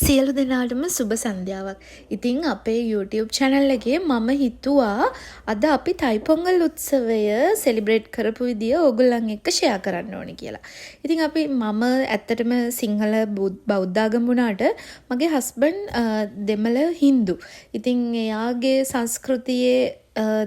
සියලු දෙනාටම සුබ සන්ධ්‍යාවක්. ඉතින් අපේ YouTube channel එකේ මම හිතුවා අද අපි තයිපොංගල් උත්සවය සෙලිබ්‍රේට් කරපු විදිය ඕගොල්ලන් එක්ක ෂෙයා කරන්න ඕනේ කියලා. ඉතින් මම ඇත්තටම සිංහල බෞද්ධ ආගම වුණාට මගේ හස්බන්ඩ් දෙමළ හින්දු. ඉතින් එයාගේ සංස්කෘතියේ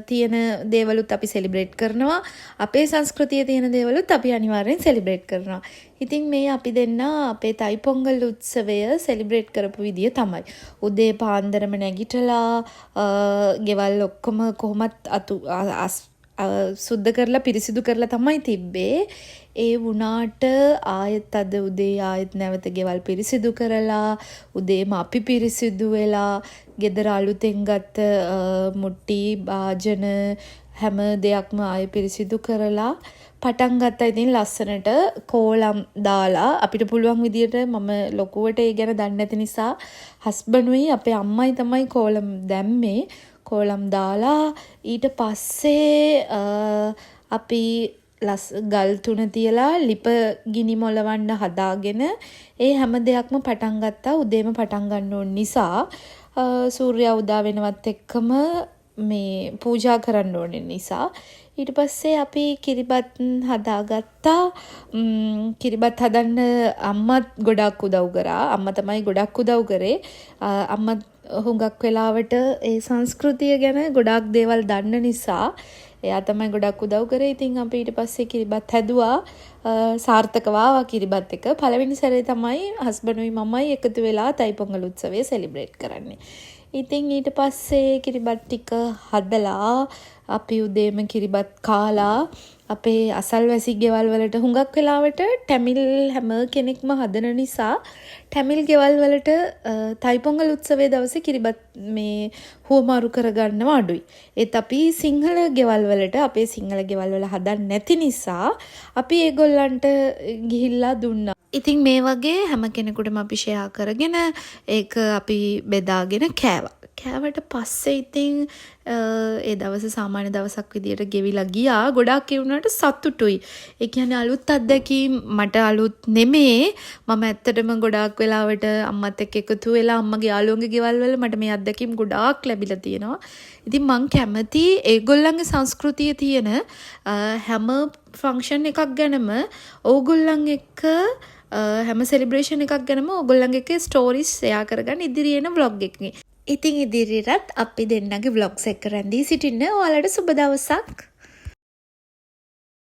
තියෙන දේවලුත් අපි සෙලිබ්‍රේට් කරනවා. අපේ සංස්කෘතියේ තියෙන දේවලුත් අපි අනිවාර්යෙන් සෙලිබ්‍රේට් කරනවා. ඉතින් මේ අපි දෙන්න අපේ තයිපොංගල් උත්සවය සෙලිබ්‍රේට් කරපු විදිය තමයි. උදේ පාන්දරම නැගිටලා ගෙවල් ඔක්කොම කොහොමත් සුද්ධ කරලා පිරිසිදු කරලා තමයි තිබ්බේ. ඒ වුණාට ආයෙත් අද උදේ ආයෙත් නැවත ගෙවල් පිරිසිදු කරලා උදේම අපි පිරිසිදු වෙලා ගෙදර අලුතෙන් ගත්ත මුට්ටි භාජන හැම දෙයක්ම ආයෙ පිරිසිදු කරලා පටන් ගත්තා. ඉතින් ලස්සනට කෝලම් දාලා අපිට පුළුවන් විදියට මම ලොකුවට ඒ ගැන දන්නේ නැති නිසා හස්බන්ඩ්ුයි අපේ අම්මයි තමයි කෝලම් දැම්මේ. කෝලම් දාලා ඊට පස්සේ අපි ගල් 3 තියලා ලිප ගිනි මොලවන්න හදාගෙන ඒ හැම දෙයක්ම පටන් ගත්තා. උදේම පටන් ගන්න ඕන නිසා සූර්යයා උදා වෙනවත් එක්කම මේ පූජා කරන්න ඕන නිසා ඊට පස්සේ අපි කිරිබත් හදාගත්තා. කිරිබත් හදන්න අම්මත් ගොඩක් උදව් කරා. අම්මා තමයි ගොඩක් උදව් කරේ. අම්මා හුඟක් වෙලාවට ඒ සංස්කෘතිය ගැන ගොඩක් දේවල් දන්න නිසා එයා තමයි ගොඩක් උදව් කරේ. ඉතින් අපි ඊට පස්සේ කිරිබත් හැදුවා. සාර්ථකව ආවා කිරිබත් එක. පළවෙනි සැරේ තමයි හස්බන්ඩ්ුයි මමයි එකතු වෙලා තයිපොංගල් උත්සවය සෙලිබ්‍රේට් කරන්නේ. ඉතින් ඊට පස්සේ කිරිබත් ටික හදලා අපි උදේම කිරිබත් කාලා අපේ අසල්වැසි ගෙවල් වලට හුඟක් වෙලාවට ටැමිල් හැම කෙනෙක්ම හදන නිසා ටැමිල් ගෙවල් වලට තයිපොංගල් උත්සවයේ දවසේ කිරිබත් මේ හුවමාරු කරගන්නව අඩුයි. ඒත් අපි සිංහල ගෙවල් වලට අපේ සිංහල ගෙවල් වල හදන්න නැති නිසා අපි ඒගොල්ලන්ට ගිහිල්ලා දුන්නා. ඉතින් මේ වගේ හැම කෙනෙකුටම අපි ෂෙයා කරගෙන ඒක අපි බෙදාගෙන කෑවා. කෑවට පස්සේ ඉතින් ඒ දවස සාමාන්‍ය දවසක් විදියට ගෙවිලා ගියා. ගොඩාක් ඒ වුණාට සතුටුයි. ඒ කියන්නේ අලුත් අත්දැකීම් මට අලුත් නෙමේ. මම ඇත්තටම ගොඩාක් වෙලාවට අම්මත් එක්ක එකතු වෙලා අම්මගේ යාළුවන්ගේ ගෙවල් වල මට මේ අත්දැකීම් ගොඩාක් ලැබිලා තියෙනවා. ඉතින් මං කැමති ඒගොල්ලන්ගේ සංස්කෘතියේ තියෙන හැම ෆන්ක්ෂන් එකක් ගැනම ඕගොල්ලන් එක්ක හැම සෙලිබ්‍රේෂන් එකක් ගැනම ඕගොල්ලන්ගේ එක්ක ස්ටෝරිස් ෂෙයා කරගන්න ඉදිරියේන vlog එකකින්. ඉතින් ඉදිරියටත් අපි දෙන්නගේ vlogs එක රැඳී සිටින්න. ඔයාලට සුබ දවසක්.